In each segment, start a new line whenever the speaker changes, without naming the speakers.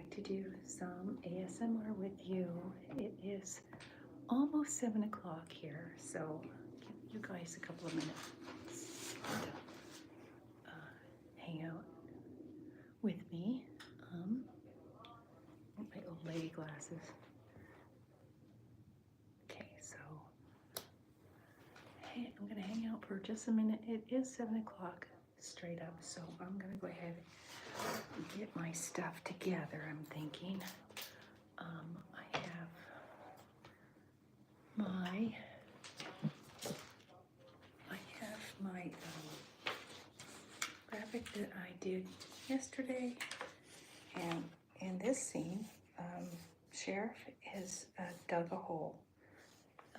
like to do some ASMR with you. It is almost 7 o'clock here, so give you guys a couple of minutes to hang out with me. My old lady glasses. Okay, so hey, I'm gonna hang out for just a minute. It is 7 o'clock straight up, so I'm gonna go ahead and get my stuff together. I'm thinking I have my graphic that I did yesterday, and in this scene, Sheriff has dug a hole,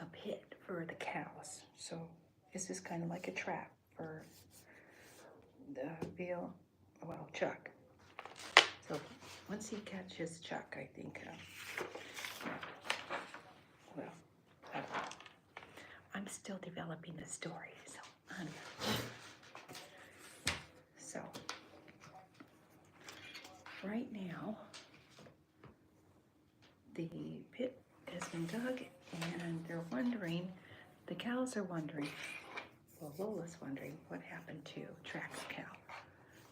a pit for the cows. So this is kind of like a trap for Chuck. So once he catches Chuck, I think, I don't know. I'm still developing the story, so I'm not sure. So right now, the pit has been dug, and they're wondering, the cows are wondering, well, Lola's wondering what happened to Tracker Cow.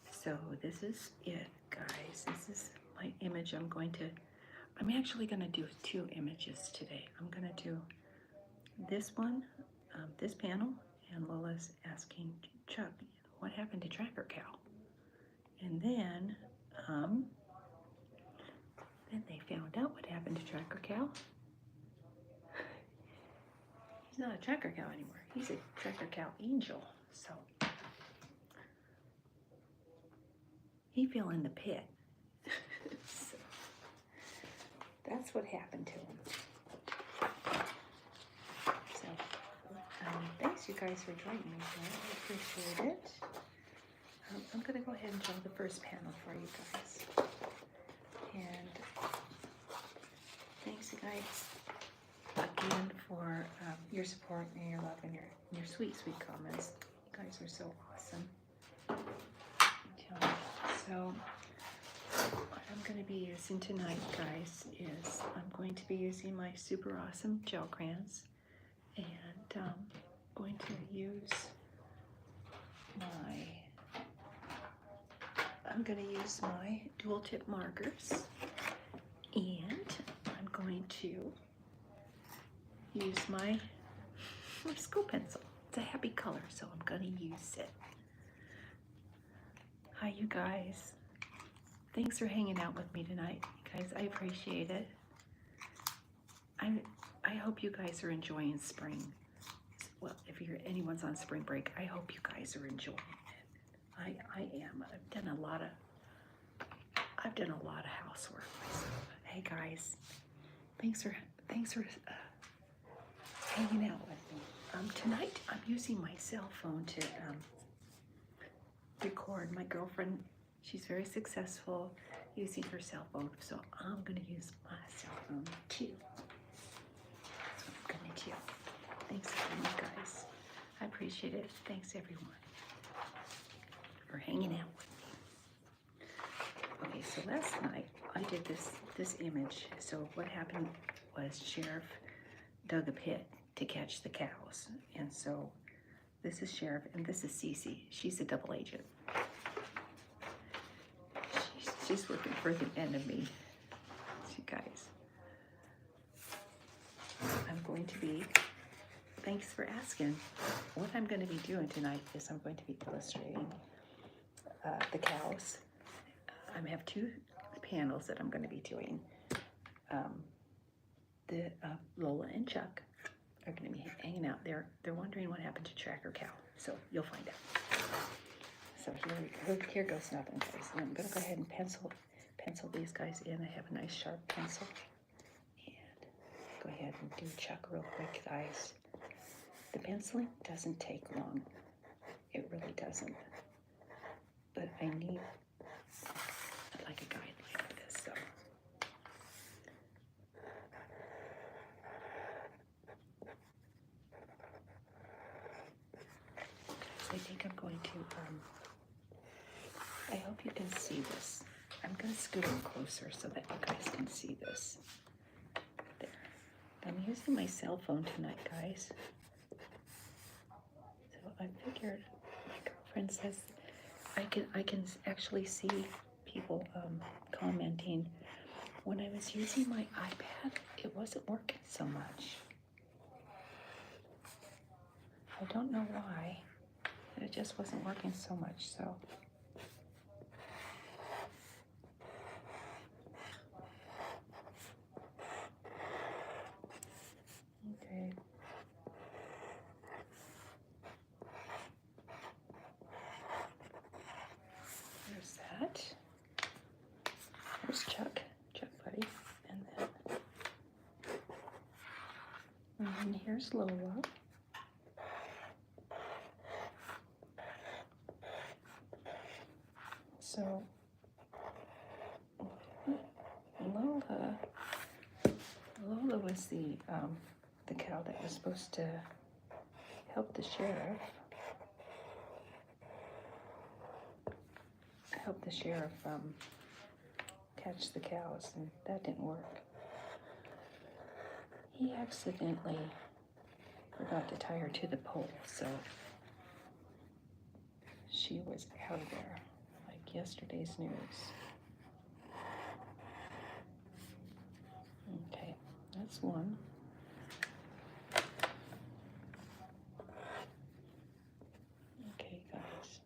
So this is it, guys. This is my image. I'm actually going to do 2 images today. I'm going to do this one, this panel, and Lola's asking Chuck, what happened to Tracker Cow? And then they found out what happened to Tracker Cow. He's not a Tracker Cow anymore. He's a Tracker Cow angel. So he fell in the pit. So that's what happened to him. So thanks you guys for joining me today. I appreciate it. I'm going to go ahead and draw the first panel for you guys. And thanks you guys again for your support and your love and your sweet, sweet comments. You guys are so awesome. So what I'm going to be using tonight, guys, is I'm going to be using my super awesome gel crayons, and going to use my dual tip markers, and I'm going to use my school pencil. It's a happy color, so I'm going to use it. Hi, you guys. Thanks for hanging out with me tonight, guys. I appreciate it. I hope you guys are enjoying spring. Well, if anyone's on spring break, I hope you guys are enjoying it. I am. I've done a lot of housework myself. Hey guys, thanks for hanging out with me. Tonight I'm using my cell phone to record. My girlfriend, she's very successful using her cell phone, so I'm gonna use my cell phone too. That's what I'm gonna do. Thanks again, you guys. I appreciate it. Thanks everyone for hanging out with me. Okay, so last night I did this image. So what happened was Sheriff dug a pit to catch the cows, and so this is Sheriff, and this is Cece. She's a double agent. She's working for the enemy, you guys. I'm going to be, thanks for asking. What I'm going to be doing tonight is I'm going to be illustrating the cows. I have 2 panels that I'm going to be doing. Lola and Chuck are going to be hanging out there. They're wondering what happened to Tracker Cow, so you'll find out. So here goes nothing, guys. And I'm going to go ahead and pencil these guys in. I have a nice sharp pencil. And go ahead and do Chuck real quick, guys. The penciling doesn't take long. It really doesn't. But I need like a guide like this, so. I think I'm going to, I hope you can see this. I'm going to scoot it closer so that you guys can see this. There. I'm using my cell phone tonight, guys. So I figured, my girlfriend says I can actually see people commenting. When I was using my iPad, it wasn't working so much. I don't know why. It just wasn't working so much, so. Okay. There's that. There's Chuck buddy. And then here's Lola. So Lola was the cow that was supposed to help the sheriff. Catch the cows, and that didn't work. He accidentally forgot to tie her to the pole, so she was out of there, like yesterday's news. Okay, that's one. Okay, guys.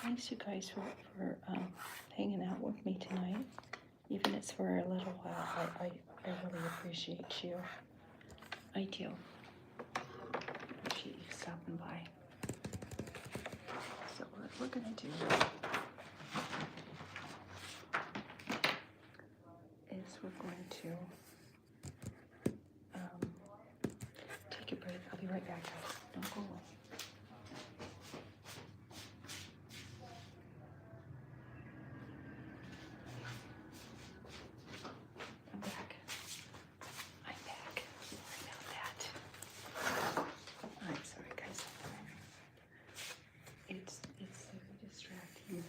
Thanks, you guys, for hanging out with me tonight. Even if it's for a little while, I really appreciate you. I do. Appreciate you stopping by. So what we're gonna do is we're going to take a break. I'll be right back, guys. Don't go away. I'm back. Sorry about that. I'm sorry, guys. It's very distracting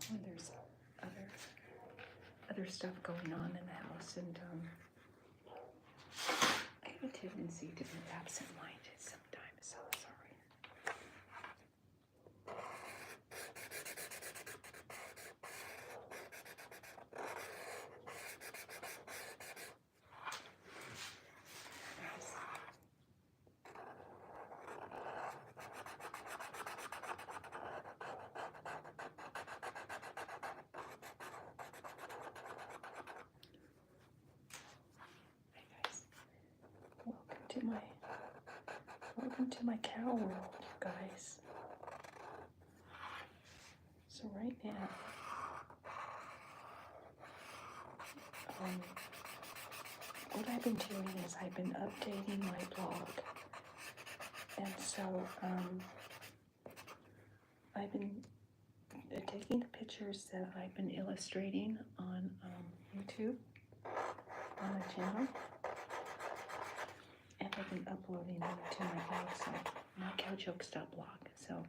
when there's other stuff going on in the house, and I have a tendency to be absent-minded sometimes, so sorry. Welcome to my cow world, you guys. So right now, what I've been doing is I've been updating my blog, and so I've been taking the pictures that I've been illustrating on YouTube, on my channel, and I've been uploading them to my blog site, mycowjokes.blog. So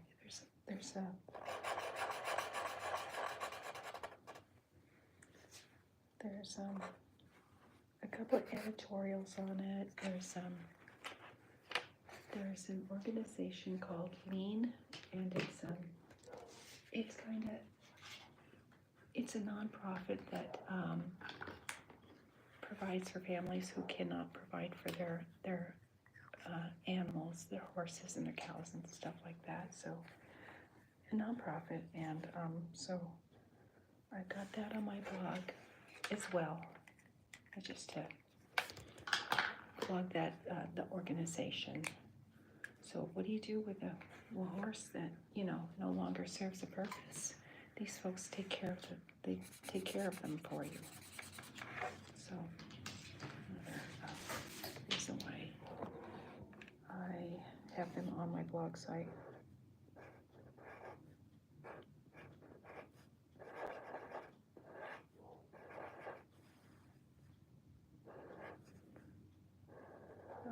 there's a couple of editorials on it. There's an organization called Lean, and it's a nonprofit that provides for families who cannot provide for their animals, their horses and their cows and stuff like that. So a nonprofit, and so I've got that on my blog as well. Just to plug that the organization. So what do you do with a horse that no longer serves a purpose? These folks take care of them for you. So another reason why I have them on my blog site.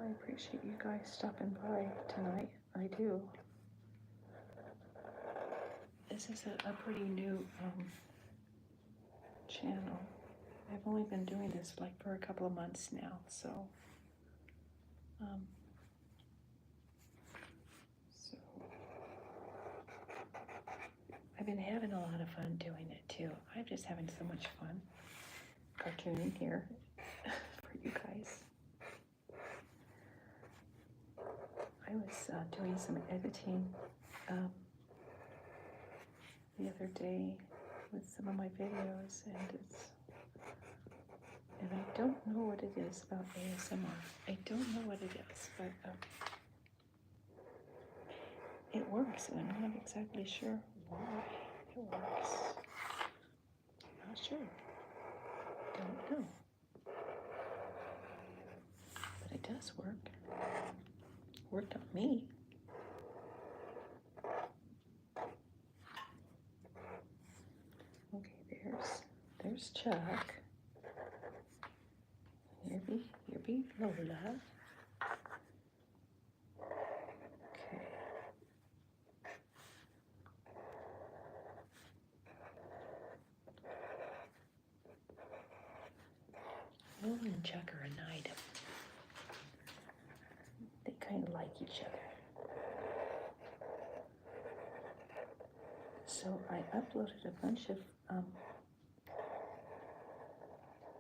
I appreciate you guys stopping by tonight. I do. This is a pretty new channel. I've only been doing this like for a couple of months now, so I've been having a lot of fun doing it too. I'm just having so much fun cartooning here for you guys. I was doing some editing the other day with some of my videos, and I don't know what it is about ASMR. I don't know what it is, but it works, and I'm not exactly sure why it works. Not sure. Don't know. But it does work. Worked on me. Okay, there's Chuck. Here be Lola. Okay. Lola and Chuck are an item. They kind of like each other. So I uploaded a bunch of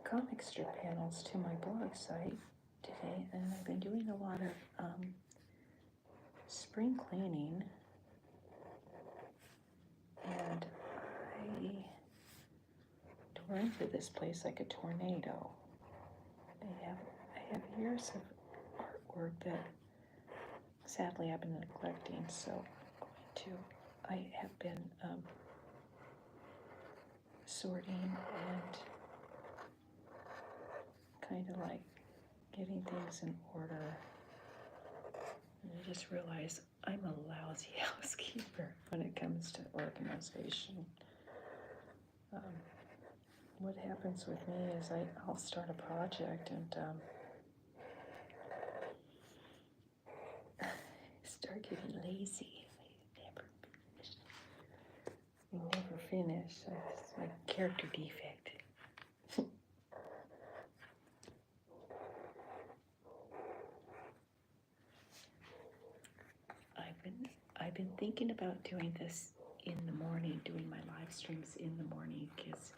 comic strip panels to my blog site today, and I've been doing a lot of spring cleaning, and I tore into this place like a tornado. I have years of artwork that sadly I've been neglecting, so I have been sorting and kind of like getting things in order. And I just realized I'm a lousy housekeeper when it comes to organization. What happens with me is I'll start a project and start getting lazy. I never finish. It's my character defect. I've been thinking about doing this in the morning, doing my live streams in the morning, because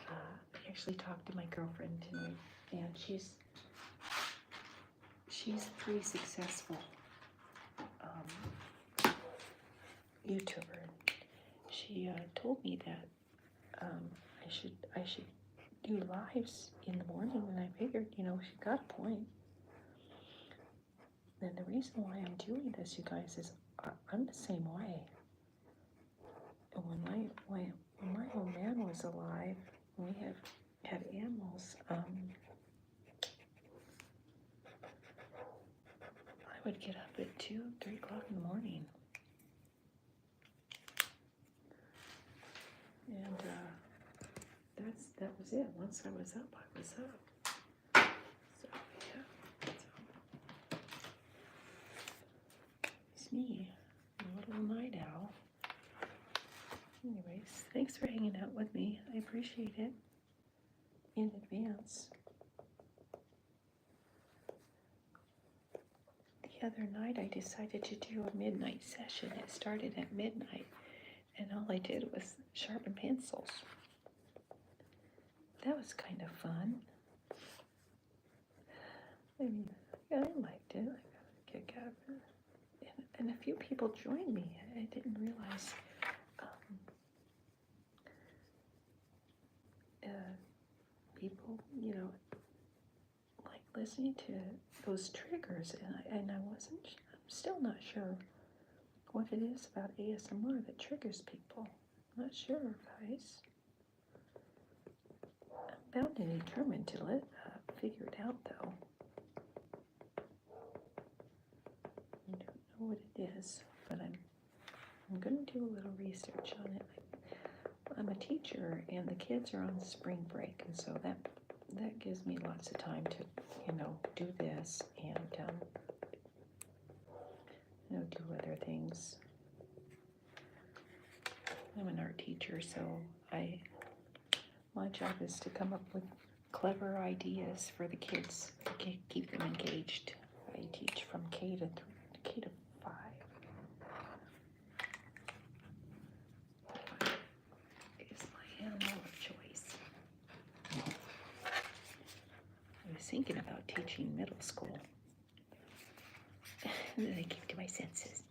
I actually talked to my girlfriend tonight, and she's a pretty successful YouTuber. She told me that I should do lives in the morning, and I figured, she got a point. And the reason why I'm doing this, you guys, is I'm the same way. And when my old man was alive, we had animals. I would get up at 2, 3 o'clock in the morning. And that was it. Once I was up, I was up. So yeah. It's me, a little night owl. Anyways, thanks for hanging out with me. I appreciate it in advance. The other night I decided to do a midnight session. It started at midnight, and all I did was sharpen pencils. That was kind of fun. I mean, I liked it. I got a kick out of it. And a few people joined me. I didn't realize people, like listening to those triggers, and I'm still not sure what it is about ASMR that triggers people. I'm not sure, guys. I'm bound and determined to figure it out, though. I don't know what it is, but I'm going to do a little research on it. I'm a teacher, and the kids are on spring break, and so that gives me lots of time to, do this, and teacher, so my job is to come up with clever ideas for the kids to keep them engaged. I teach from K to 5. Is my animal of choice. I was thinking about teaching middle school, and then I came to my senses.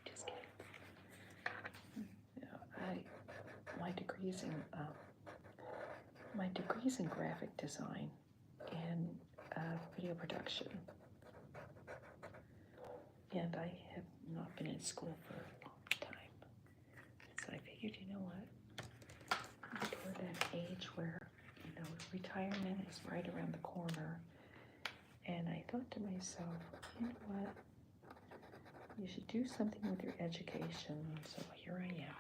Just kidding. My degrees in graphic design and video production, and I have not been in school for a long time. So I figured, you know what? I'm toward that age where, retirement is right around the corner. And I thought to myself, you know what? You should do something with your education. So here I am.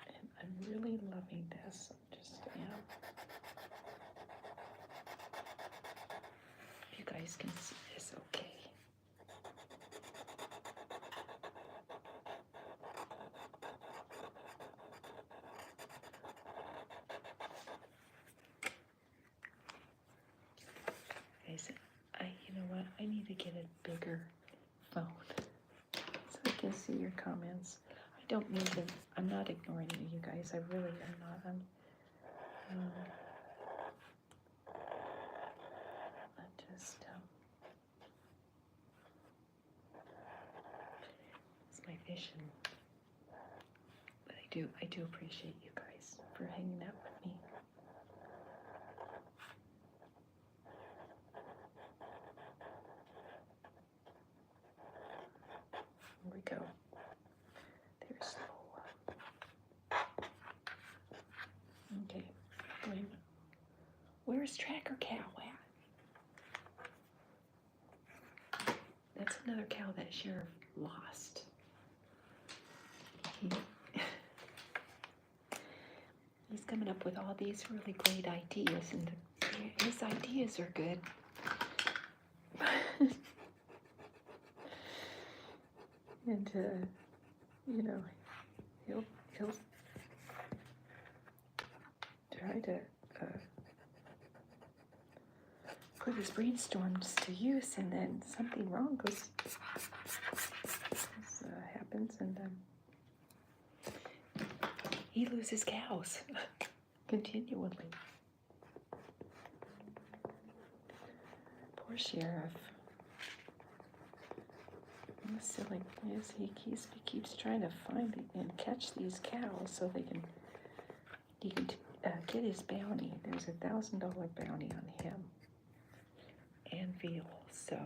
And I'm really loving this. I just am. You guys can see this okay. Guys, you know what? I need to get a bigger phone so I can see your comments. I don't need to. I'm not ignoring you guys. I really am not. I'm just. It's my vision. But I do appreciate you guys for hanging out with me. Here we go. There's slow. Okay. Where's Tracker Cow at? That's another cow that Sheriff lost. He's coming up with all these really great ideas, and his ideas are good. And he'll try to put his brainstorms to use, and then something wrong happens, and he loses cows continually. Poor Sheriff. Silly. Yes, he keeps trying to find and catch these cows so he can get his bounty. There's $1,000 bounty on him and veal. So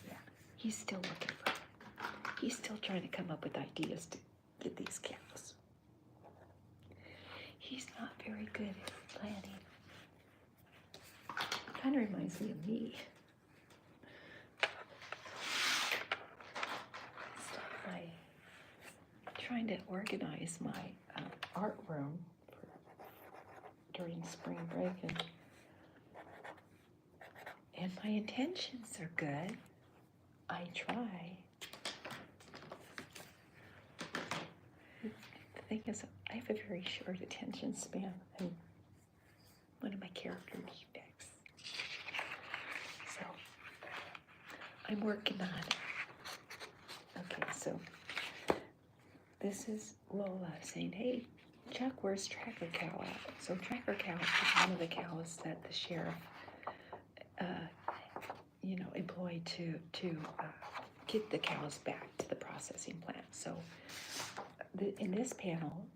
yeah, he's still looking for it. He's still trying to come up with ideas to get these cows. He's not very good at planning. Kind of reminds me of me. Trying to organize my art room during spring break, and my intentions are good. I try. The thing is, I have a very short attention span, and one of my character defects. So I'm working on it. Okay, so this is Lola saying, hey, Chuck, where's Tracker Cow at? So Tracker Cow is one of the cows that the sheriff, employed to get the cows back to the processing plant. So in this panel,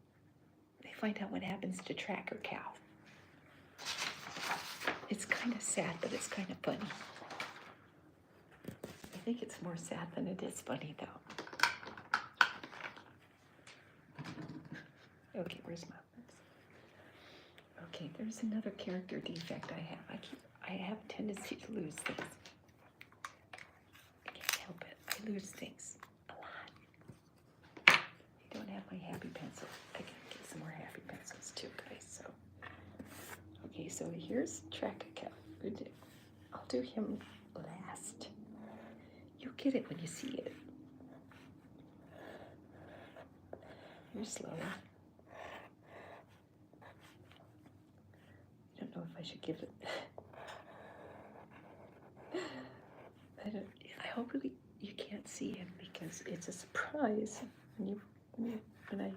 they find out what happens to Tracker Cow. It's kind of sad, but it's kind of funny. I think it's more sad than it is funny, though. Okay, where's my notes? Okay, there's another character defect I have. I have a tendency to lose things. I can't help it. I lose things a lot. I don't have my happy pencil. I gotta get some more happy pencils too, guys. So, okay, so here's Tracker Cow. I'll do him last. get it when you see it. Here's Slowly. I don't know if I should give it. I hope you can't see him because it's a surprise. When I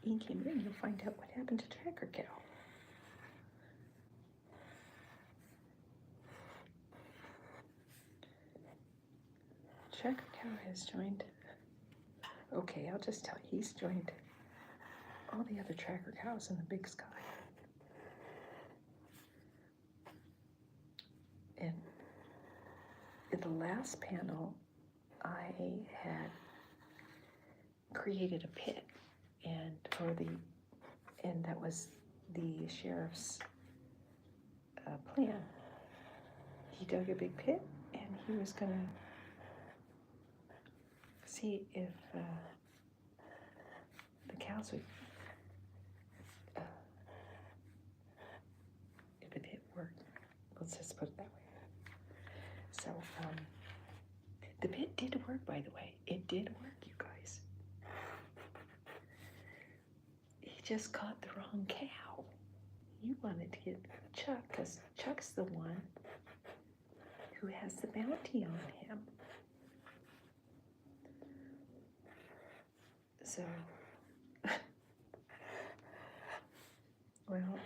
ink him in, you'll find out what happened to Tracker Cow. Tracker Cow has joined. Okay, I'll just tell you, he's joined all the other Tracker Cows in the big sky. And in the last panel, I had created a pit, and that was the sheriff's plan. He dug a big pit, and he was gonna see if the cows would, if the pit worked. Let's just put it that way. So the pit did work, by the way. It did work, you guys. He just caught the wrong cow. You wanted to get Chuck, because Chuck's the one who has the bounty on him. So, well,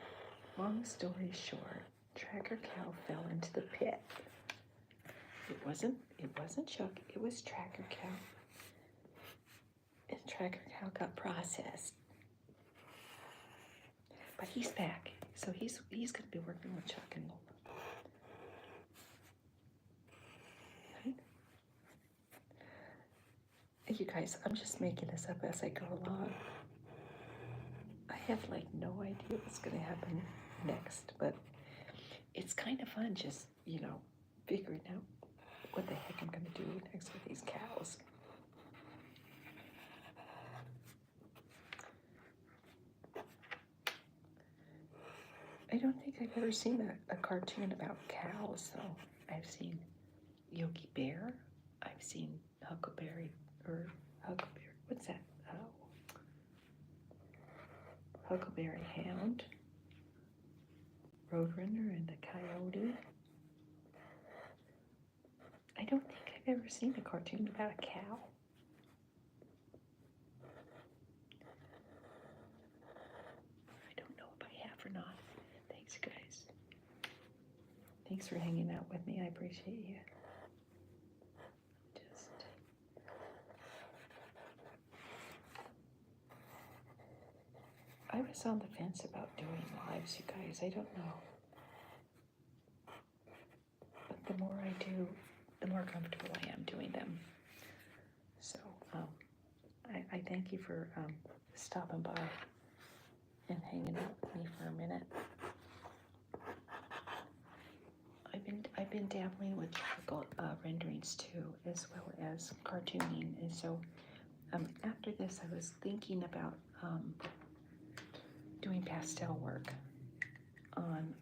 long story short, Tracker Cow fell into the pit. It wasn't Chuck, it was Tracker Cow. And Tracker Cow got processed. But he's back, so he's gonna be working with Chuck and Lola. Right? You guys, I'm just making this up as I go along. I have like no idea what's gonna happen next, but it's kind of fun just, figuring out what the heck I'm gonna do next with these cows. I don't think I've ever seen a cartoon about cows, though. I've seen Yogi Bear. I've seen Huckleberry, what's that? Oh. Huckleberry Hound, Roadrunner and the Coyote. I don't think I've ever seen a cartoon about a cow. I don't know if I have or not. Thanks, guys. Thanks for hanging out with me. I appreciate you. I was on the fence about doing lives, you guys. I don't know. But the more I do, the more comfortable I am doing them. So I thank you for stopping by and hanging out with me for a minute. I've been dabbling with charcoal renderings too, as well as cartooning, and so after this, I was thinking about doing pastel work on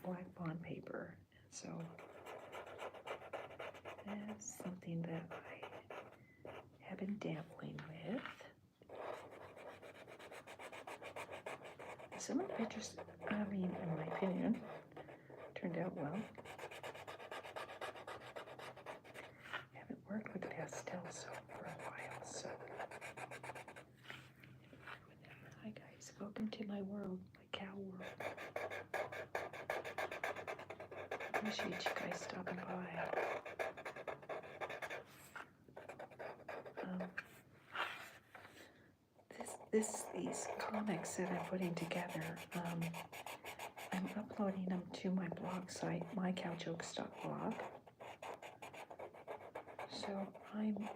black bond paper. So that's something that I have been dabbling with. Some of the pictures, in my opinion, turned out well. I haven't worked with pastels for a while, so. Hi guys, welcome to my world, my cow world. Appreciate you guys stopping by. These comics that I'm putting together, I'm uploading them to my blog site, mycowjokes.blog. So I'm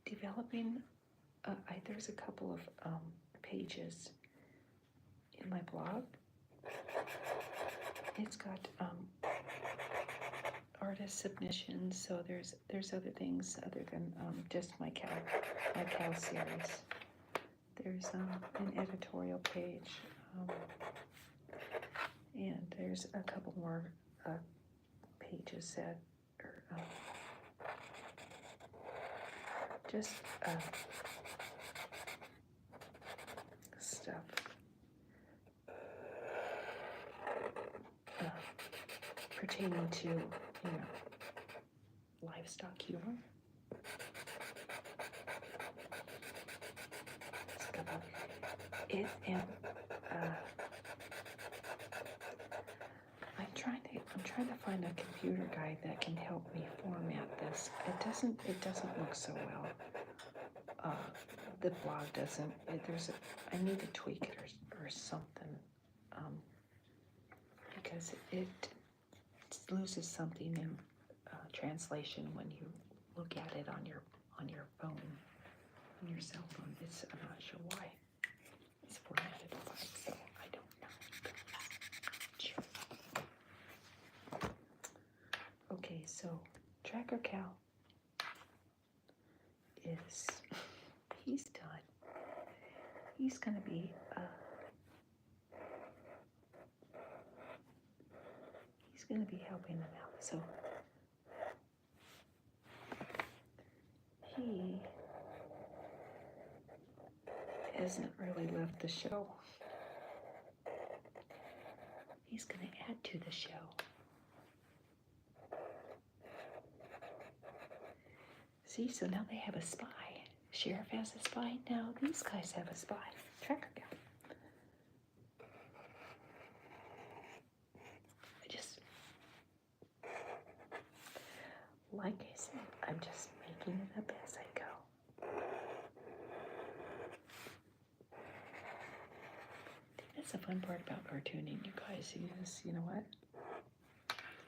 developing, there's a couple of pages in my blog. It's got artist submissions, so there's other things other than just my cow series. There's an editorial page, and there's a couple more pages that are just stuff pertaining to, livestock humor. It and I'm trying to find a computer guide that can help me format this. It doesn't look so well. The blog doesn't. I need to tweak it or something, because it loses something in translation when you look at it on your phone, on your cell phone. I'm not sure why it's formatted like so. I don't know. Okay, so Tracker Cow he's done. He's gonna be helping them out. So he hasn't really left the show. He's gonna add to the show. See, so now they have a spy. Sheriff has a spy. Now these guys have a spy. Tracker Cow. Like I said, I'm just making it up as I go. I think that's the fun part about cartooning, you guys. You know what?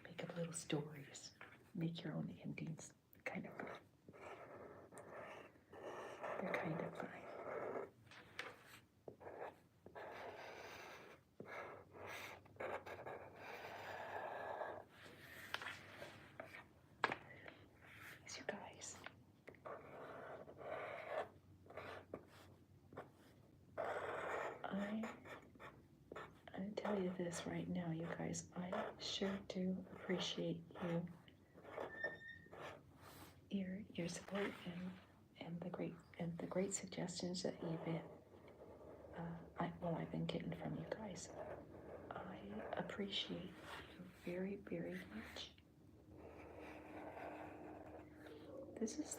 Make up little stories. Make your own endings. Kind of fun. They're kind of fun. You guys. I tell you this right now, you guys. I sure do appreciate your support and the great suggestions that you've been I've been getting from you guys. I appreciate you very, very much. This is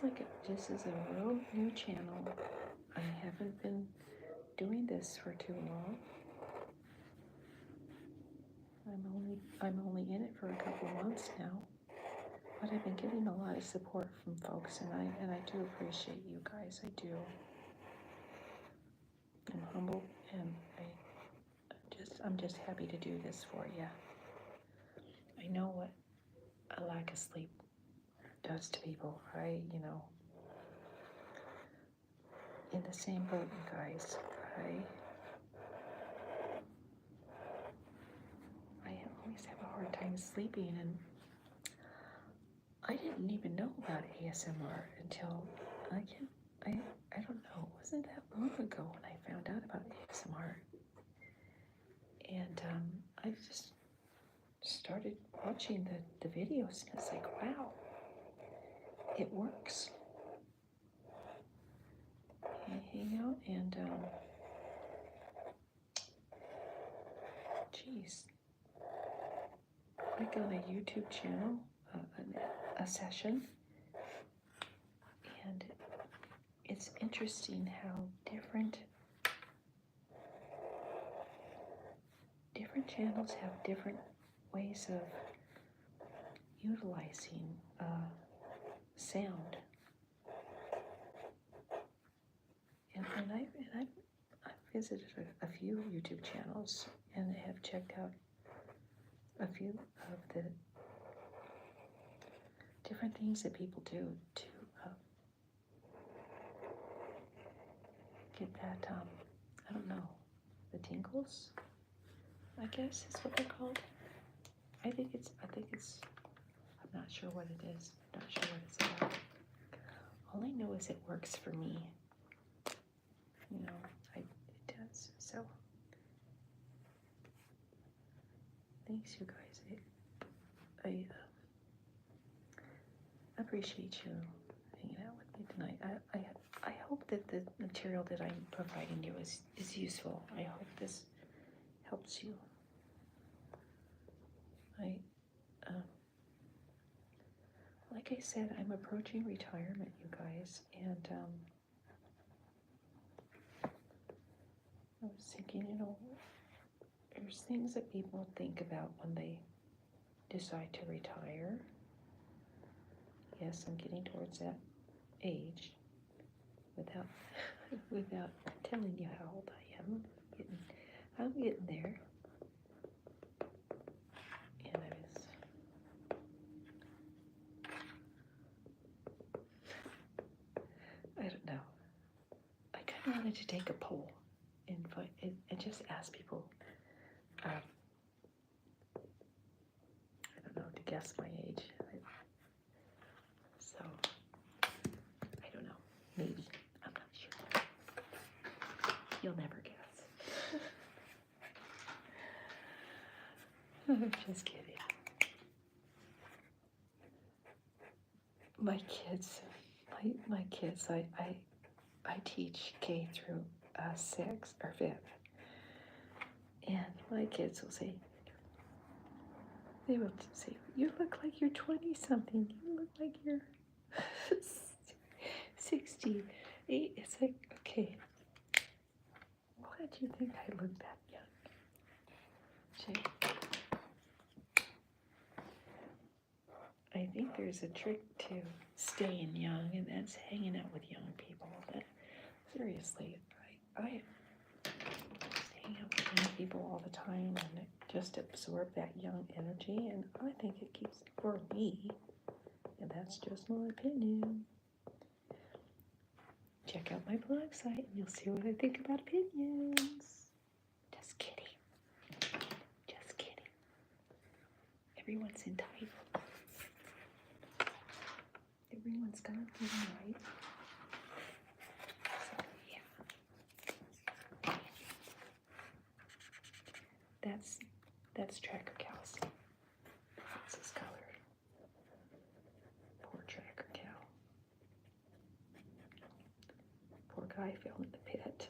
a real new channel. I haven't been doing this for too long. I'm only in it for a couple months now, but I've been getting a lot of support from folks, and I do appreciate you guys. I do. I'm humble, and I'm just happy to do this for you. I know what a lack of sleep does to people. In the same boat, you guys. I always have a hard time sleeping, and I didn't even know about ASMR until I don't know. It wasn't that long ago when I found out about ASMR, and I just started watching the videos, and it's like, wow, it works. And geez, like on a YouTube channel, a session, and it's interesting how different channels have different ways of utilizing sound. And I've visited a few YouTube channels and have checked out a few of the different things that people do to get that, I don't know, the tingles, I guess is what they're called. I think it's, I'm not sure what it is. I'm not sure what it's about. All I know is it works for me. It does. So, thanks, you guys. I appreciate you hanging out with tonight. I hope that the material that I'm providing you is useful. I hope this helps you. Like I said, I'm approaching retirement, you guys, and I was thinking, there's things that people think about when they decide to retire. Yes, I'm getting towards that age without without telling you how old I am. I'm getting there. And I don't know. I kind of wanted to take a poll and just ask people, I don't know, to guess my age. So, I don't know. Maybe. I'm not sure. You'll never guess. I'm just kidding. My kids, I teach K through 6th or 5th. And my kids will say, you look like you're 20-something. You look like you're 68. It's like, okay, why do you think I look that young? Jay? I think there's a trick to staying young, and that's hanging out with young people. But seriously, I hang out with young people all the time and just absorb that young energy, and I think it keeps, for me, and that's just my opinion. Check out my blog site and you'll see what I think about opinions. Just kidding. Just kidding. Everyone's entitled. Everyone's got a feeling right. So, yeah. That's tracker cows. That's his color. Poor tracker cow. Poor guy fell in the pit.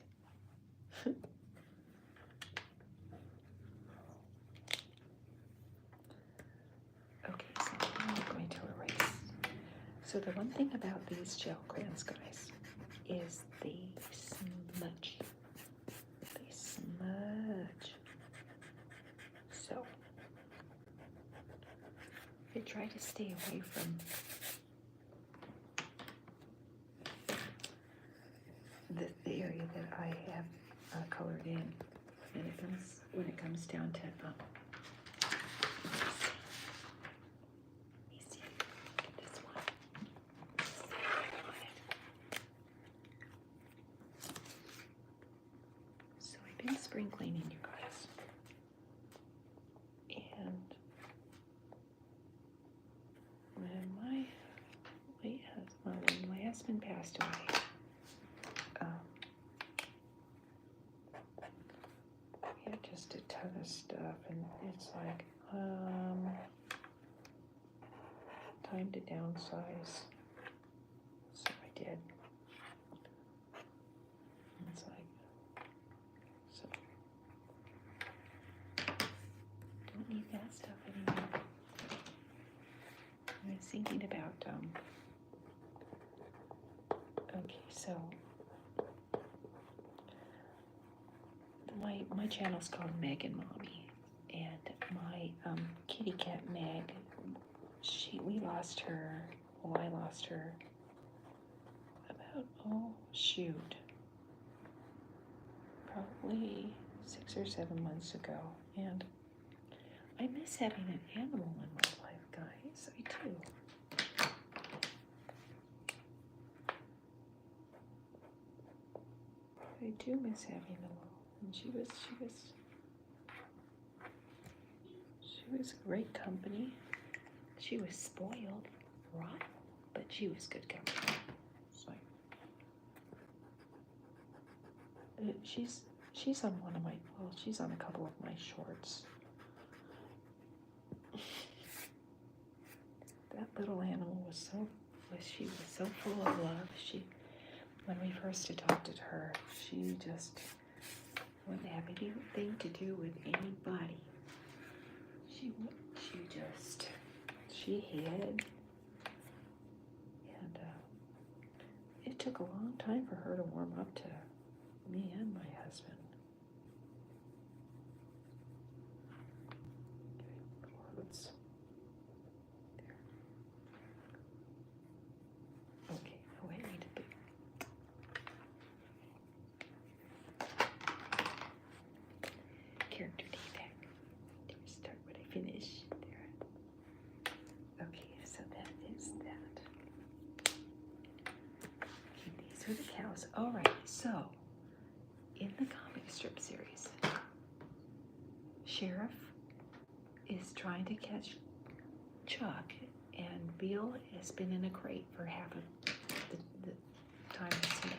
Okay, so now I'm going to erase. So the one thing about these gel crayons, guys, is they smudge. They smudge. So I try to stay away from the area that I have colored in when it comes down to this one. So I've been spring cleaning, you guys, and when my husband passed away, he had just a ton of stuff, and it's like, time to downsize. So I did. And it's like, so don't need that stuff anymore. I was thinking about, okay, so my channel's called Meg and Mommy, and my kitty cat Meg, we lost her, well, I lost her about, probably 6 or 7 months ago, and I miss having an animal in my life, guys. I do. I do miss having them all. And she was great company. She was spoiled, rotten, but she was good company. So she's on she's on a couple of my shorts. That little animal was so she was so full of love. When we first adopted her, she just wouldn't have anything to do with anybody. She hid, and it took a long time for her to warm up to me and my husband. Let's there. Okay, oh, I need a big. Character defect. Do we start when I finish? There. Okay, so that is that. Okay, these are the cows. All right, so in the comic strip series, Sheriff is trying to catch Chuck, and Bill has been in a crate for half of the time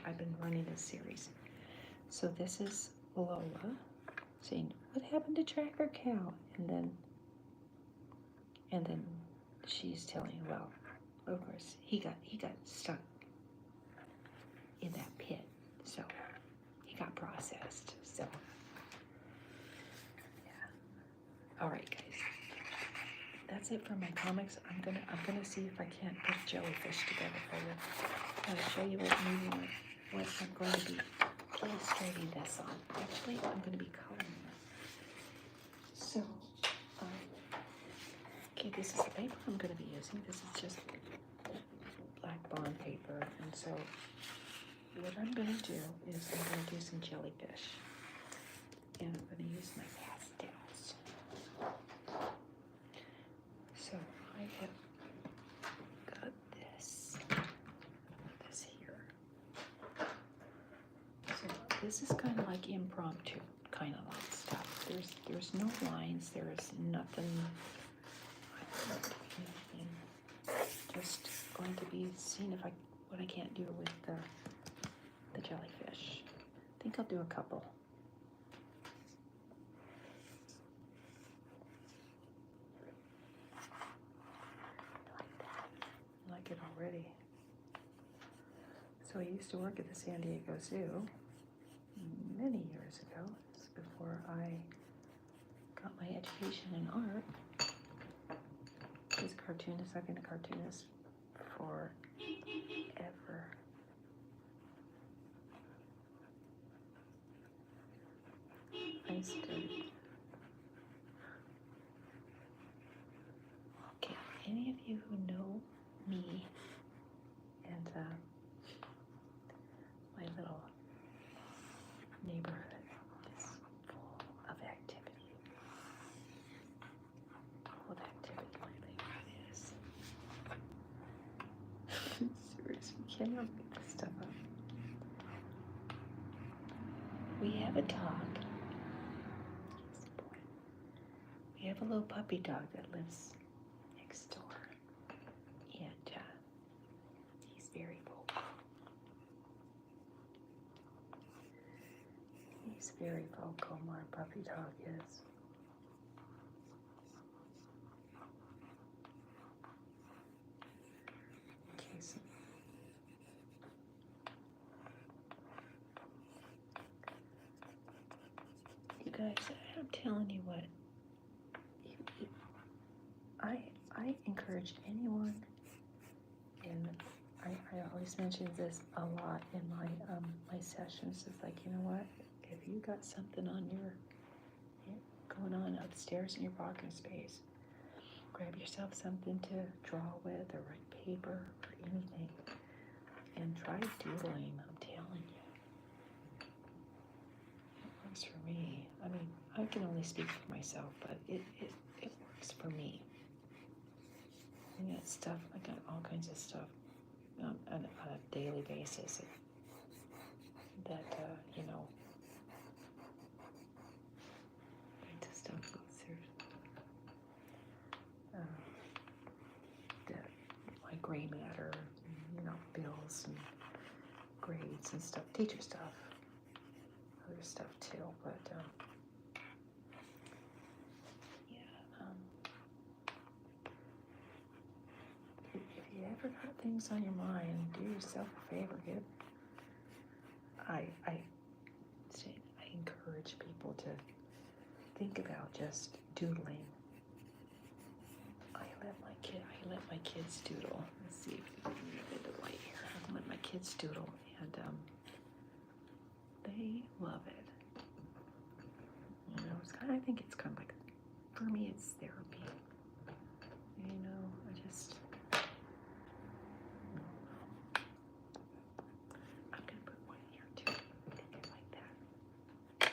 I've been running this series. So this is Lola saying, "What happened to Tracker Cow?" And then she's telling, well, of course, he got stuck in that pit, so he got processed. So yeah. All right, guys. That's it for my comics. I'm gonna see if I can't put a jellyfish together for you. I'm gonna show you what I'm going to be illustrating this on. Actually, I'm going to be coloring it. So, okay, this is the paper I'm going to be using. This is just black bond paper, and so what I'm going to do is I'm going to do some jellyfish, and I'm going to use my pastels. So I have got this here. So this is kind of like impromptu kind of like stuff. There's no lines. There's nothing. Just going to be seeing if what I can't do with the jellyfish. I think I'll do a couple. I like it already. So I used to work at the San Diego Zoo many years ago. It's before I got my education in art. As a cartoonist, I've been a cartoonist forever. I studied. Okay, any of you who know me and my little neighborhood is full of activity. Full of activity lately. It is. Seriously, we cannot make this stuff up. We have a dog. We have a little puppy dog that lives next door. And he's very vocal. He's very vocal, my puppy dog is. Okay, so you guys, I'm telling you what, I encourage anyone, and I always mention this a lot in my my sessions. It's like, you know what? If you got something going on upstairs in your parking space, grab yourself something to draw with, or write paper, or anything, and try doodling. I'm telling you, it works for me. I mean, I can only speak for myself, but it works for me. I got stuff. I got all kinds of stuff on a daily basis that you know. Into stuff that my gray matter, you know, bills and grades and stuff, teacher stuff, other stuff too. But yeah, if you have ever got things on your mind, do yourself a favor. I encourage people to think about just doodling. I let my kids doodle. Let's see if you can get the light here. I let my kids doodle, and they love it. You know, I think it's kind of like, for me, it's therapy. You know, I'm gonna put one here too. Like that.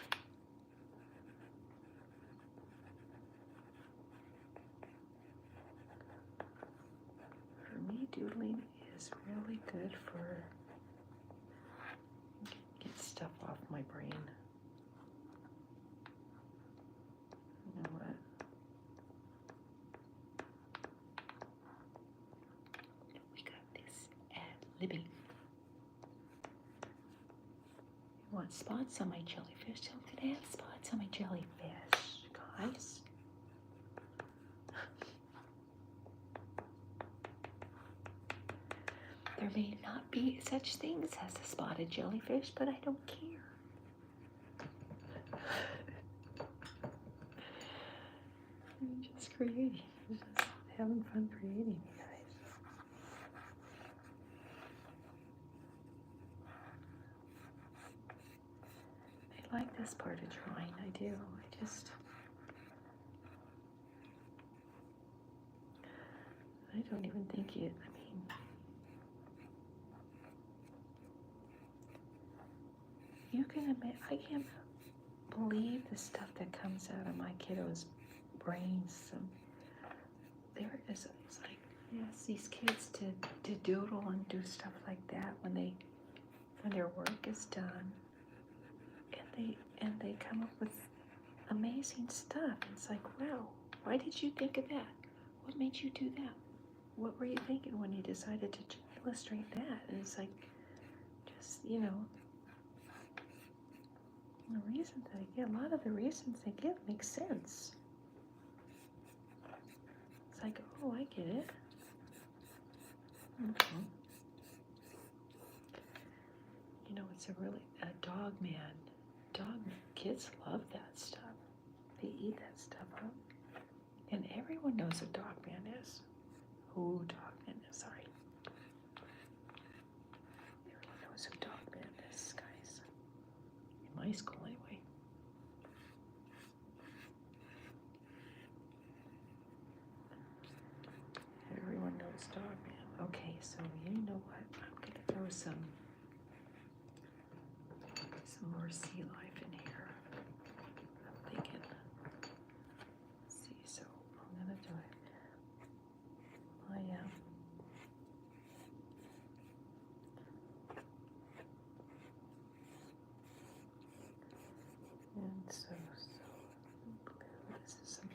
For me, doodling is really good for get stuff off my brain. You know what? We got this ad-libbing. You want spots on my jellyfish? So did I have spots on my jellyfish, guys? There may not be such things as a spotted jellyfish, but I don't care. I'm just creating. I'm just having fun creating, you guys. I like this part of drawing. I do. I don't even think it. You can admit, I can't believe the stuff that comes out of my kiddos' brains. There is, it's like, yes, these kids to doodle and do stuff like that when their work is done, and they come up with amazing stuff. It's like, wow, why did you think of that? What made you do that? What were you thinking when you decided to illustrate that? And it's like, just, you know, the reasons that I get, a lot of the reasons they give make sense. It's like, oh, I get it. Mm-hmm. You know, it's a dog man. Kids love that stuff. They eat that stuff up. And everyone knows what dog man is. Who dog man is, sorry. Everyone knows who dog man is, guys. In my school, anyway. Everyone knows dog man. Okay, so you know what? I'm gonna throw some more sea life in here. I'm thinking. Let's see, so I'm gonna do it. And so blue. This is some.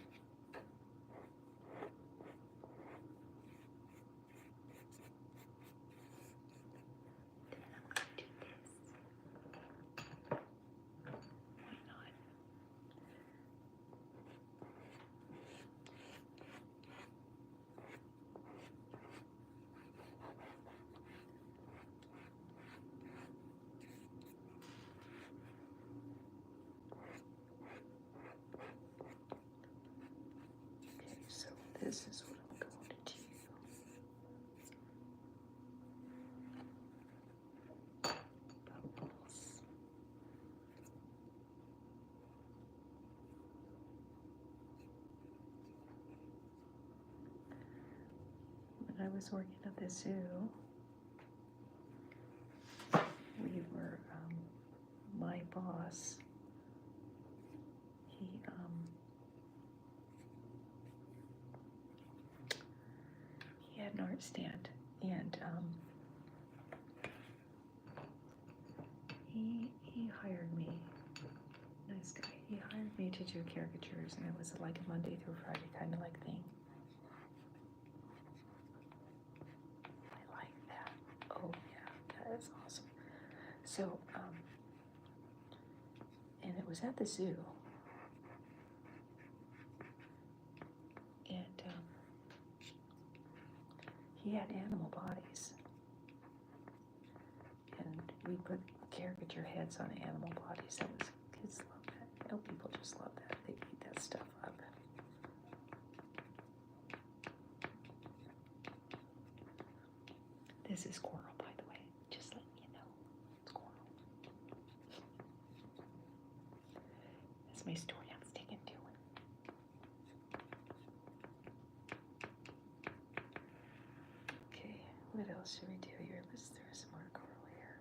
Then I'm gonna do this. Why not? Okay, so this is what I'm going to do. Bubbles. When I was working at the zoo, we were, my boss, he had an art stand, and he hired me. Nice guy. He hired me to do caricatures, and it was like a Monday through Friday kind of like thing. I like that. Oh yeah, that is awesome. So, and it was at the zoo, and he had animal bodies. And we put caricature heads on animal bodies. That was, kids love that. You know, people just love that. They eat that stuff up. This is coral, by the way. Just letting you know. It's coral. That's my story I'm sticking to. Okay, what else should we do here? Let's throw some more coral here.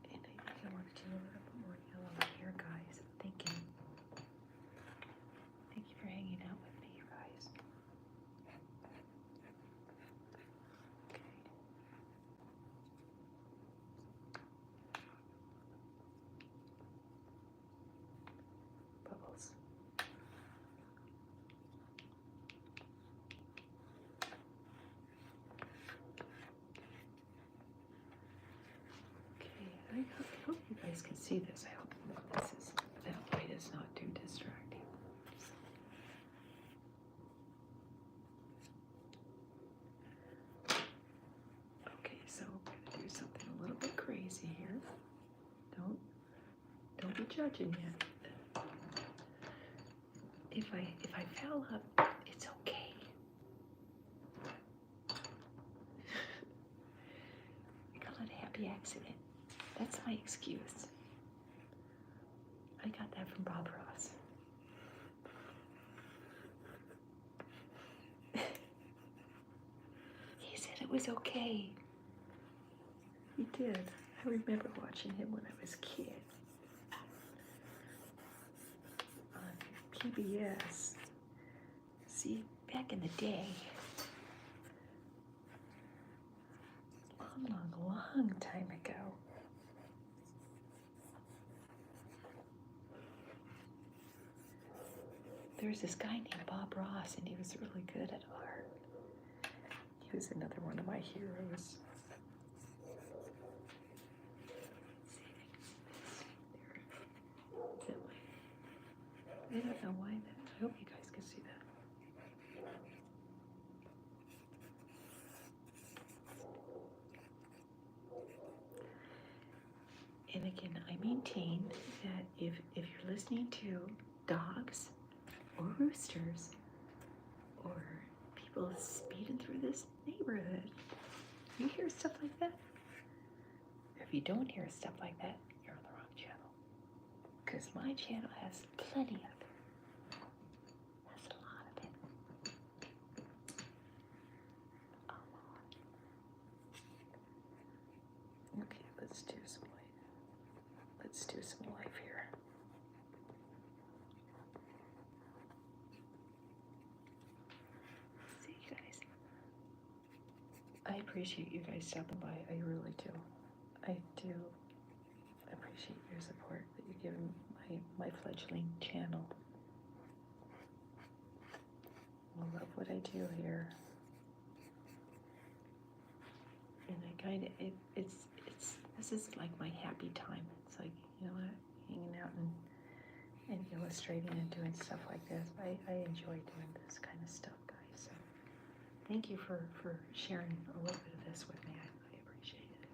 And I think I want to do a little bit more yellow here, guys. I'm thinking. Thank you for hanging out with me, you guys. Okay. Bubbles. Okay, I hope you guys can see this. I hope that light is not too distracting. Okay, so I'm gonna do something a little bit crazy here. Don't be judging yet. If I foul up, it's okay. I call it a happy accident. That's my excuse. I got that from Bob Ross. He said it was okay. He did. I remember watching him when I was a kid. On PBS. See, back in the day. Long time ago. There was this guy named Bob Ross, and he was really good at art. He was another one of my heroes. I don't know why that. I hope you guys can see that. And again, I maintain that if you're listening to dogs or roosters or people speeding through this neighborhood, you hear stuff like that. If you don't hear stuff like that, you're on the wrong channel. Because my channel has plenty of it. Has a lot of it. A lot. Okay, let's do some light. Let's do some life here. See you guys. I appreciate you guys stopping by. I really do. I do appreciate your support that you're giving my fledgling channel. I love what I do here. And I kind of, it's this is like my happy time. It's like, you know what, hanging out and illustrating and doing stuff like this. I enjoy doing this kind of stuff, guys. So thank you for sharing a little bit of this with me. I appreciate it.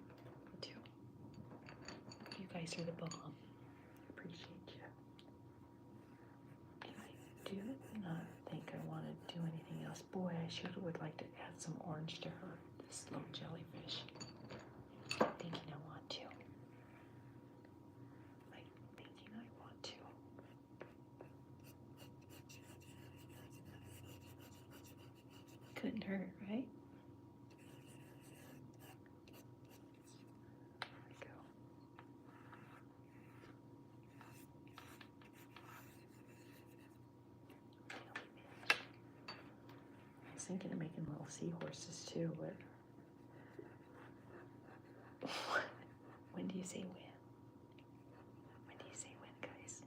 Me too. You guys are the bomb. Appreciate you. And I do not think I want to do anything else. Boy, I sure would like to add some orange to her, this little jellyfish. I'm thinking I want to. Couldn't hurt, right? There we go. I was thinking of making little seahorses too, but when do you say when? When do you say when, guys?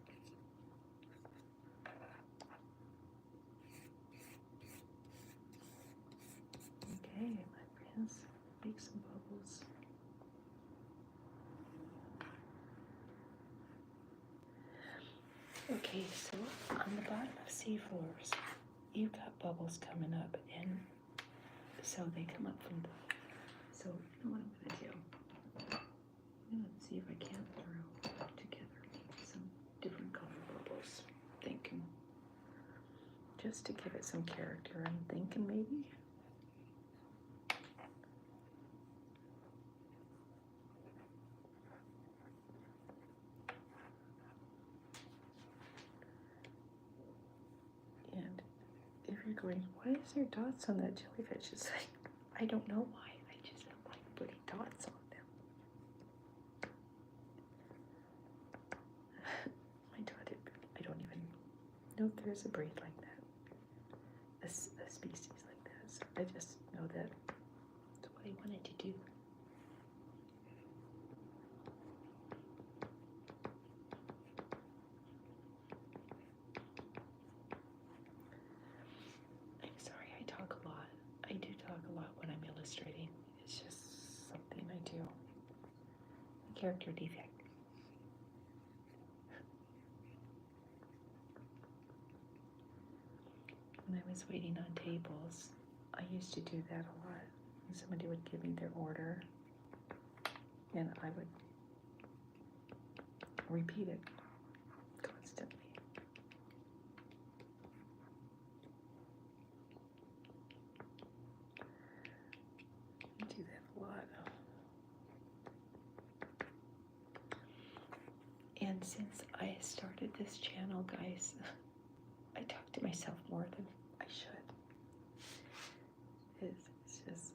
Okay, my friends, make some bubbles. Okay, so on the bottom of seafloors, you've got bubbles coming up, and so they come up from the. So you know what I'm gonna do? I'm gonna see if I can't throw together some different color bubbles. Thinking, just to give it some character. I'm thinking maybe. And if you're going, why is there dots on that jellyfish? It's like, I don't know why. I just don't like putting dots on them. My dot, I don't even know if there's a breed like that, a species like that. So I just know that that's what I wanted to do. I'm sorry, I talk a lot. I do talk a lot when I'm illustrating. It's just something I do. A character defect. When I was waiting on tables, I used to do that a lot. Somebody would give me their order, and I would repeat it constantly. I do that a lot. And since I started this channel, guys, I talk to myself more than I should. It's just,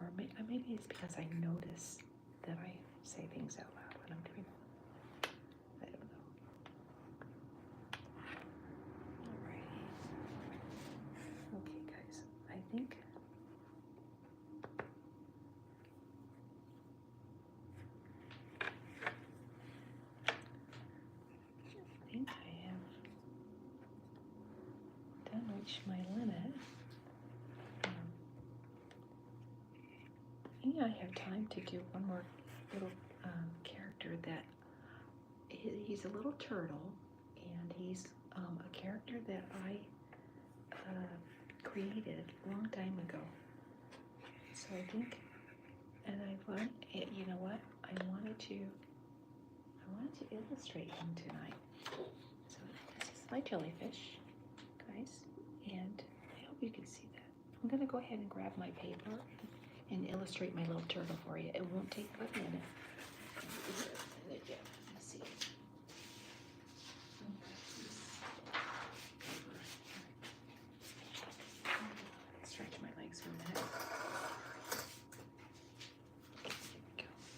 or maybe it's because I notice that I say things out loud when I'm doing it. I don't know. Alrighty. Okay, guys, I think I have done reached my limit. I have time to do one more little character that he's a little turtle, and he's a character that I created a long time ago. So I think, and I want, you know what? I wanted to illustrate him tonight. So this is my jellyfish, guys, and I hope you can see that. I'm gonna go ahead and grab my paper and illustrate my little turtle for you. It won't take but a minute. Let's see. Stretch my legs for a minute.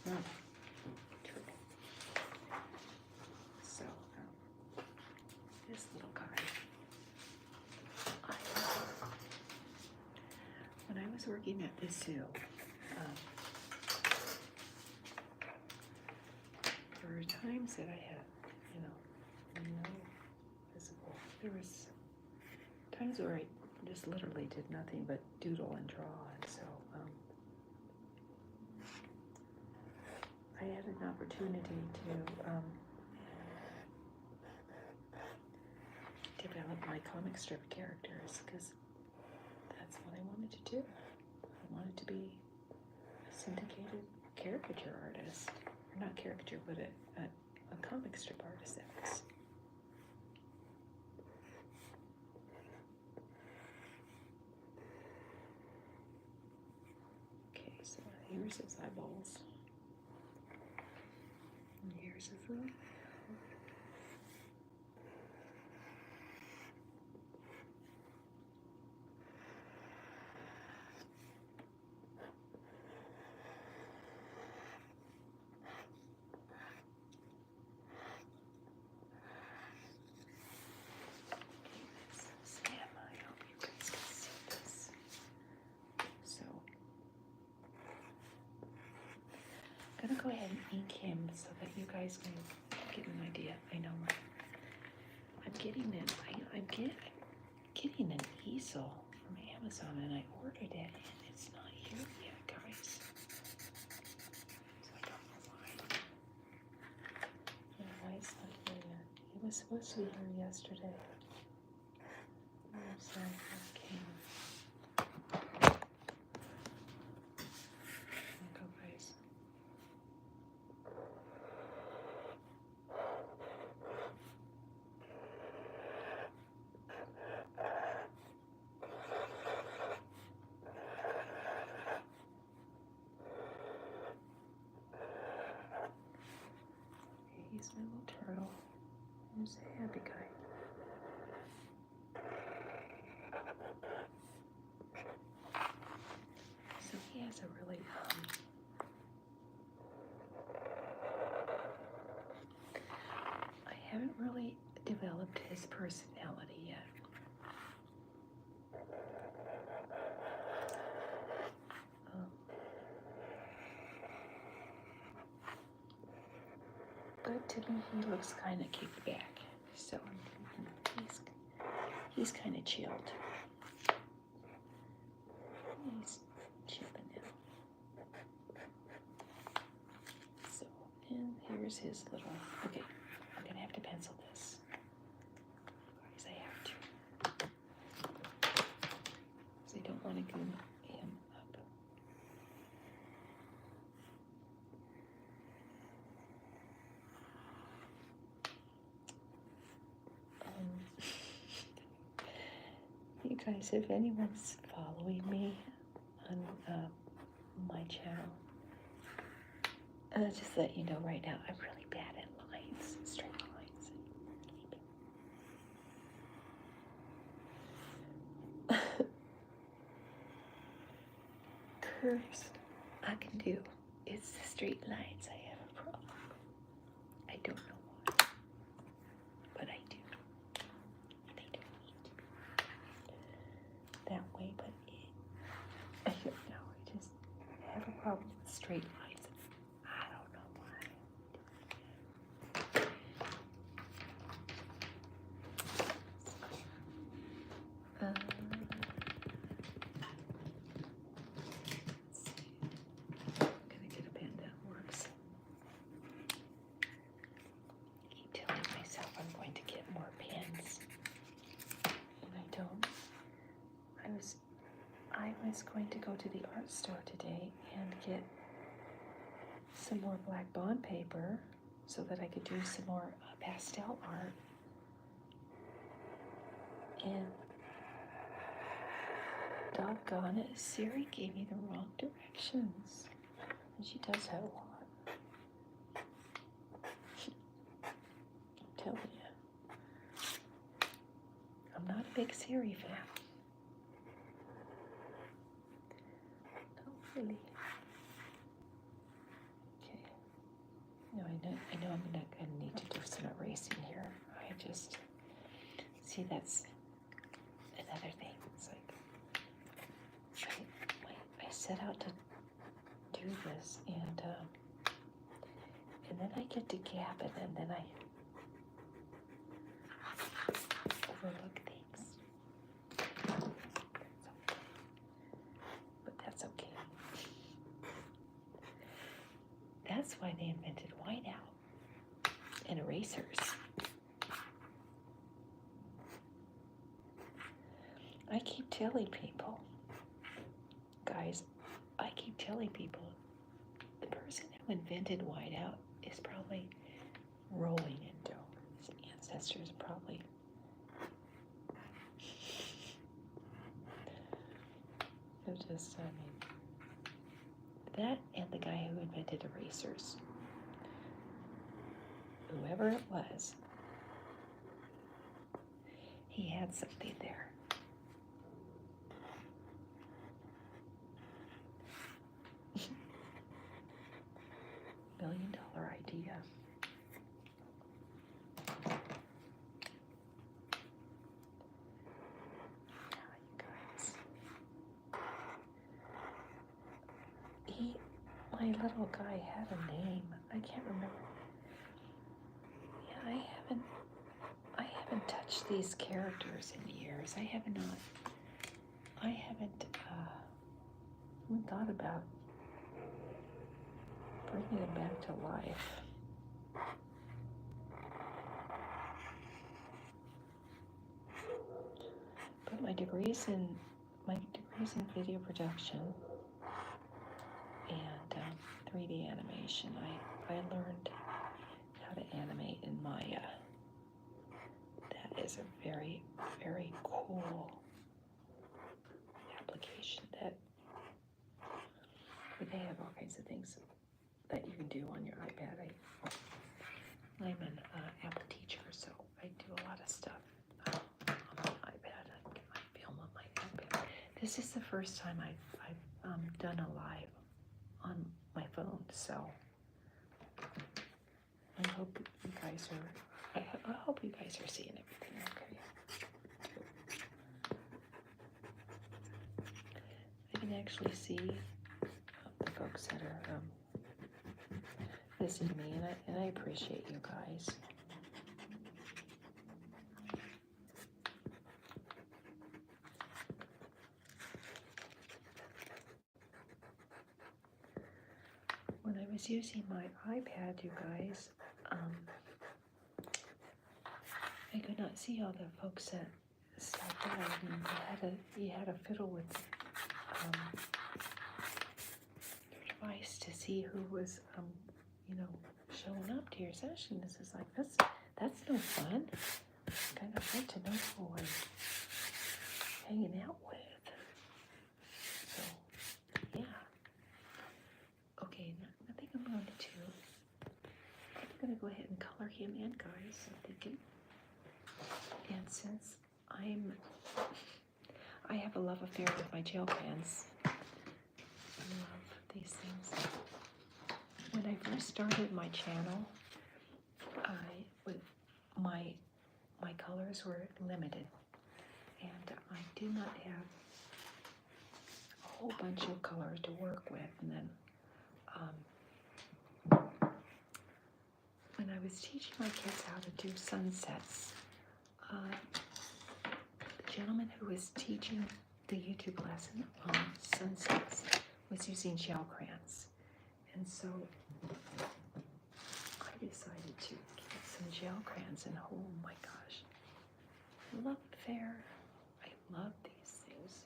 There we go. So, this little guy, when I was working at the zoo, there were times that I had, no visible. There was times where I just literally did nothing but doodle and draw, and so I had an opportunity to develop my comic strip characters, because that's what I wanted to do. I wanted to be a syndicated caricature artist. Or not caricature, but a comic strip artist that was. Okay, so here's his eyeballs. And here's his little. I'm gonna go ahead and ink him so that you guys can get an idea. I know I'm getting an easel from Amazon, and I ordered it, and it's not here yet, guys. So I don't know why. Yeah, why it's not here yet. was supposed to be here yesterday. I'm sorry it came. Go, guys. He's my little turtle. He's a happy guy. So he has a really I haven't really developed his personality yet. But to me, he looks kind of kicked back. So he's kind of chilled. He's chilling now. So, and here's his little, okay, I'm going to have to pencil this. Because I have to. Because I don't want to goon him up. You guys, if anyone's following me on my channel, just let you know right now, I'm really bad at lines, straight lines. Curves I can do. It's the straight lines I have a problem. I don't know why, but I do. They don't need to be that way, but I don't know. I just have a problem with straight lines. I don't know why. Let's see. I'm gonna get a pen that works. I keep telling myself I'm going to get more pens, and I don't. I was going to go to the art store today and get some more black bond paper so that I could do some more pastel art. And doggone it, Siri gave me the wrong directions. And she does that a lot. I'm telling you. I'm not a big Siri fan. Not really. Okay. No, I know I'm not going to need to do some erasing here. I just, see, that's another thing. It's like, I set out to do this, and then I get to gap it, and then I overlook things. But that's okay. That's why they invented whiteout and erasers. I keep telling people, guys, I keep telling people, the person who invented whiteout is probably rolling in dough. His ancestors probably. They're just, that and the guy who invented erasers. Whoever it was, he had something there. $1 million idea. Yeah, you guys. My little guy had a name. I can't remember. Yeah, I haven't touched these characters in years. I haven't even thought about bringing them back to life. degrees in video production and 3D animation. I learned how to animate in Maya. That is a very, very cool application that they have all kinds of things that you can do on your iPad. I'm an Apple teacher, so I do a lot of stuff on my iPad. I film on my iPad. This is the first time I've done a live on my phone, so I hope you guys are. I hope you guys are seeing everything okay. I can actually see the folks that are listening to me, and I appreciate you guys. When I was using my iPad, you guys, I could not see all the folks that stopped by. I mean, you had to fiddle with your device to see who was, showing up to your session. This is like, that's no fun. Kind of hard to know who I'm hanging out with. So, yeah. Okay, I think I'm going to go ahead and color him in, guys. I'm thinking. And since I have a love affair with my gel pens. I love these things. When I first started my channel, my colors were limited, and I did not have a whole bunch of colors to work with. And then when I was teaching my kids how to do sunsets, the gentleman who was teaching the YouTube lesson on sunsets was using gel crayons. And so I decided to get some gel crayons, and oh my gosh, love fair. I love these things.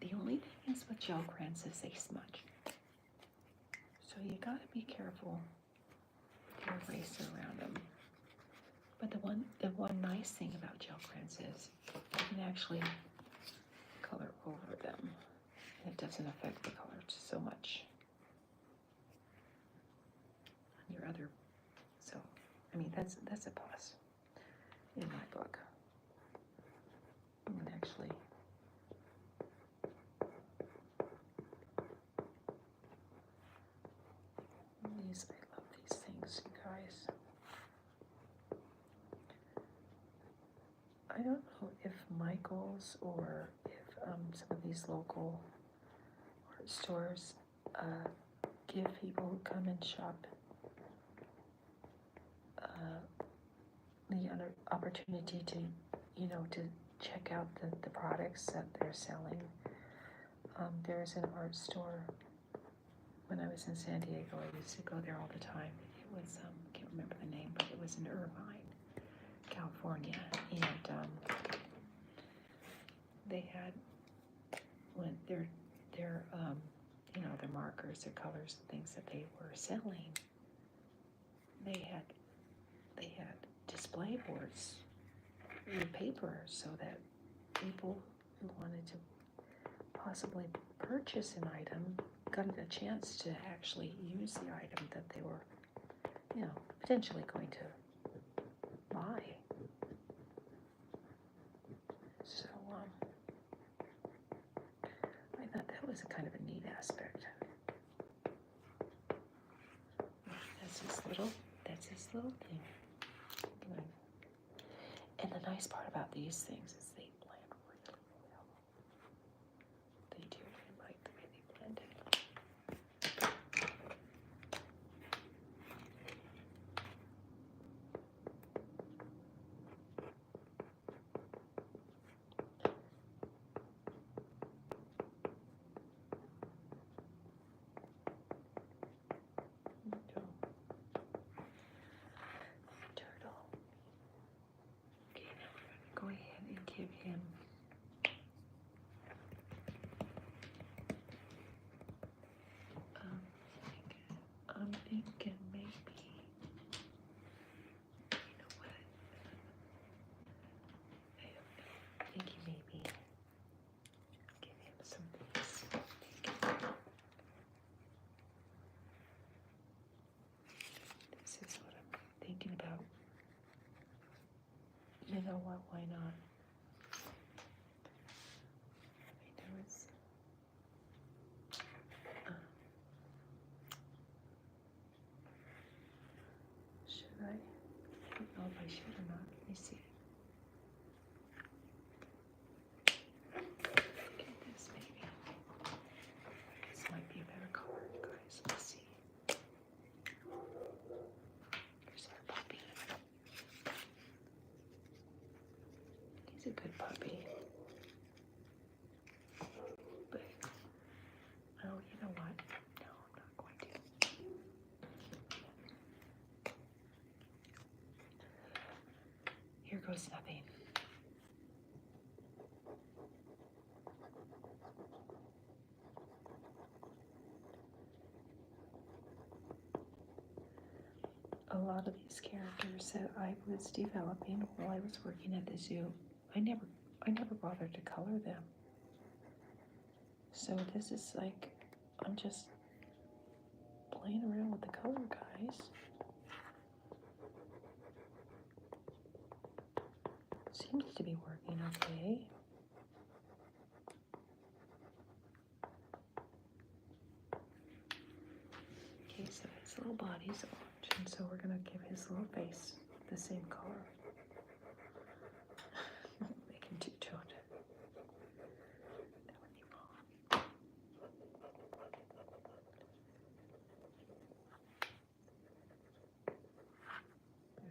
The only thing is with gel crayons is they smudge. So you gotta be careful with your eraser around them. But the one nice thing about gel crayons is you can actually color over them. And it doesn't affect the color so much on your other. So, I mean, that's a plus in my book. You can actually I love these things, you guys. I don't know if Michael's or if some of these local art stores give people who come and shop the opportunity to check out the products that they're selling. There's an art store. When I was in San Diego, I used to go there all the time. It was, I can't remember the name, but it was in Irvine, California. And they had, when their markers, their colors, and things that they were selling, they had display boards with paper so that people who wanted to possibly purchase an item got a chance to actually use the item that they were, potentially going to buy. So I thought that was a kind of a neat aspect. That's his little thing. And the nice part about these things is they blend really well. They do. I like the way they blend it. Turtle. Okay, now we're going to go ahead and give thought, why not? There was, should I? I don't know if I should or not. Let me see. Look at this, maybe. This might be a better color, you guys. Let's see. Here's our puppy. He's a good puppy. But, oh, you know what? No, I'm not going to. Here goes nothing. A lot of these characters that I was developing while I was working at the zoo, I never bothered to color them. So this is like, I'm just playing around with the color, guys. Seems to be working okay. Okay, so his little body's orange, and so we're gonna give his little face the same color. Make him two-toned. That would be wrong.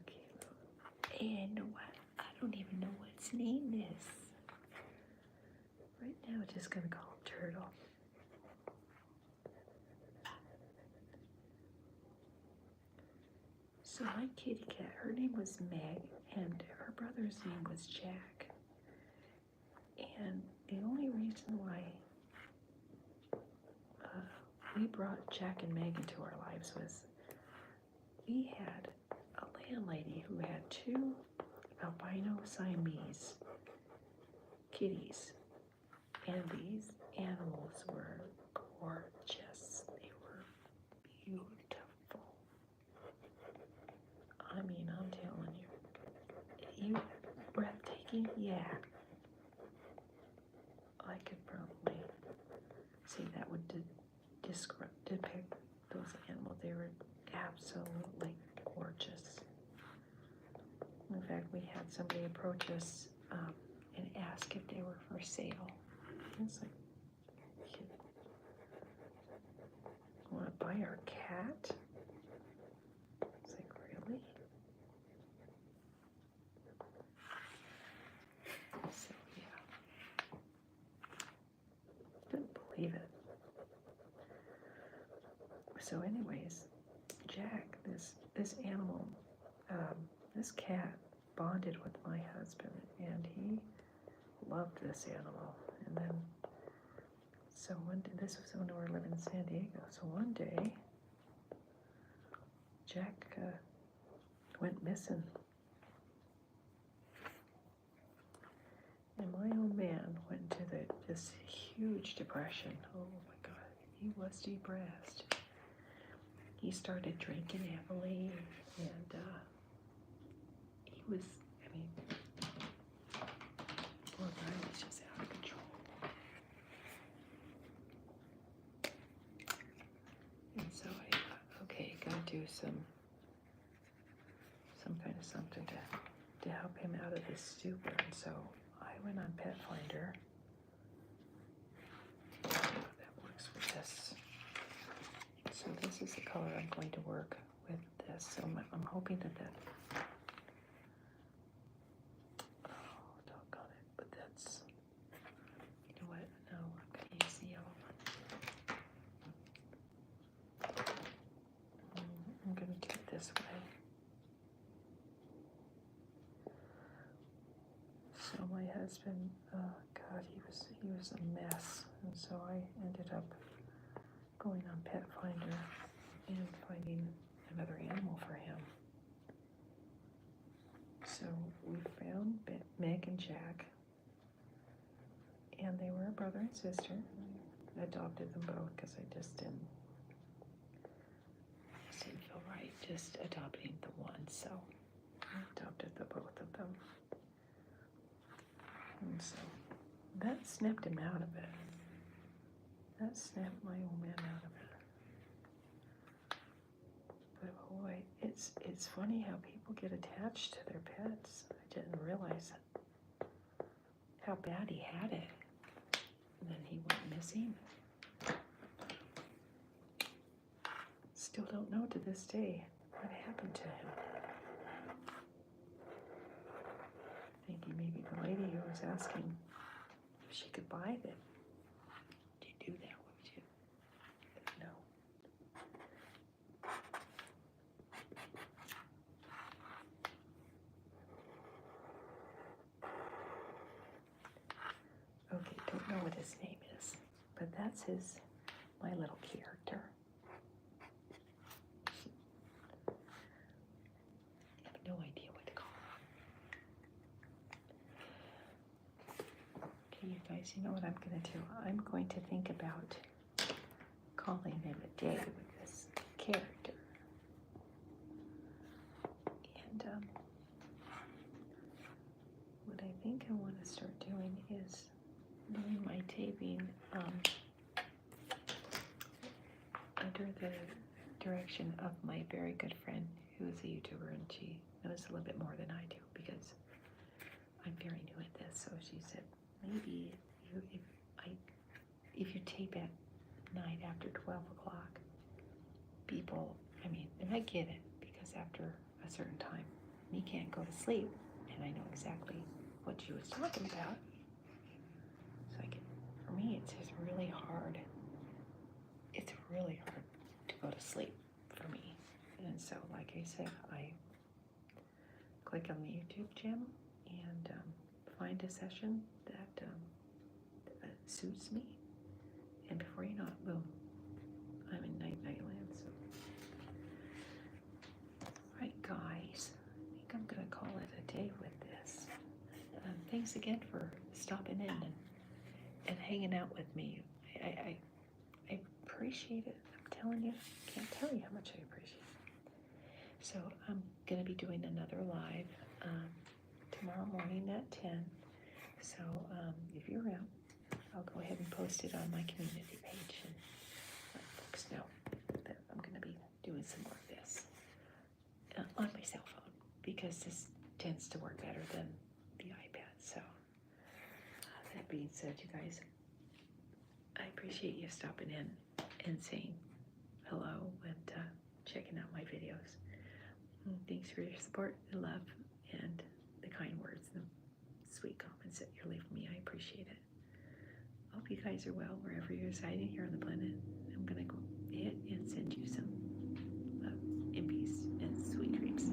Okay, and what? I don't even know what its name is. Right now, we're just gonna call him Turtle. So my kitty cat, her name was Meg, and her brother's name was Jack. And the only reason why we brought Jack and Meg into our lives was we had a landlady who had 2 albino Siamese kitties. And these animals were gorgeous. They were beautiful. I mean, I'm telling you, breathtaking, yeah. I could probably say that would depict those animals. They were absolutely gorgeous. In fact, we had somebody approach us and ask if they were for sale. It's like, you want to buy our cat? It's like, really? So, yeah. Couldn't believe it. So anyways, Jack, this animal, this cat bonded with my husband, and he loved this animal. And then, so this was when we were living in San Diego. So one day, Jack went missing. And my old man went into this huge depression. Oh my God, he was depressed. He started drinking heavily, and he was, I mean, poor guy was just out of control. And so I thought, okay, gotta do some kind of something to help him out of this stupor. And so I went on Pet Finder. That works with this. So this is the color I'm going to work with this. So I'm hoping that oh, doggone it, but that's, you know what, no, I'm going to use the yellow one. I'm going to do it this way. So my husband, God, he was a mess, and so I ended up going on Pet Finder and finding another animal for him. So we found Meg and Jack, and they were a brother and sister. I adopted them both because I just didn't feel right just adopting the one, so I adopted the both of them. And so that snapped him out of it. That snapped my old man out of it. But boy, it's funny how people get attached to their pets. I didn't realize how bad he had it. And then he went missing. Still don't know to this day what happened to him. Thinking maybe the lady who was asking if she could buy it. Do you do that, would you? No. Okay, don't know what his name is, but that's my little character. I have no idea what to call him. Okay, you guys, you know what I'm going to do? I'm going to think about calling him a day with this character. And what I think I want to start doing is doing my taping under the direction of my very good friend who is a YouTuber, and she knows a little bit more than I do because I'm very new at this. So she said, maybe if you tape at night after 12 o'clock, people, and I get it, because after a certain time, you can't go to sleep, and I know exactly what she was talking about. So for me, it's just really hard. It's really hard to go to sleep for me. And so, like I said, I click on the YouTube channel and find a session that suits me. And before you know it, boom, I'm in night-night land. So, all right, guys, I think I'm going to call it a day with this. Thanks again for stopping in and hanging out with me. I appreciate it. I'm telling you, I can't tell you how much I appreciate it. So I'm going to be doing another live tomorrow morning at 10. So if you're around, I'll go ahead and post it on my community page and let folks know that I'm going to be doing some more of this on my cell phone, because this tends to work better than the iPad. So that being said, you guys, I appreciate you stopping in and saying hello and checking out my videos. Thanks for your support, the love, and the kind words, the sweet comments that you're leaving me. I appreciate it. Hope you guys are well wherever you're residing here on the planet. I'm going to go ahead and send you some love and peace and sweet dreams.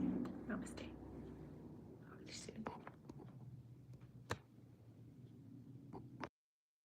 Namaste.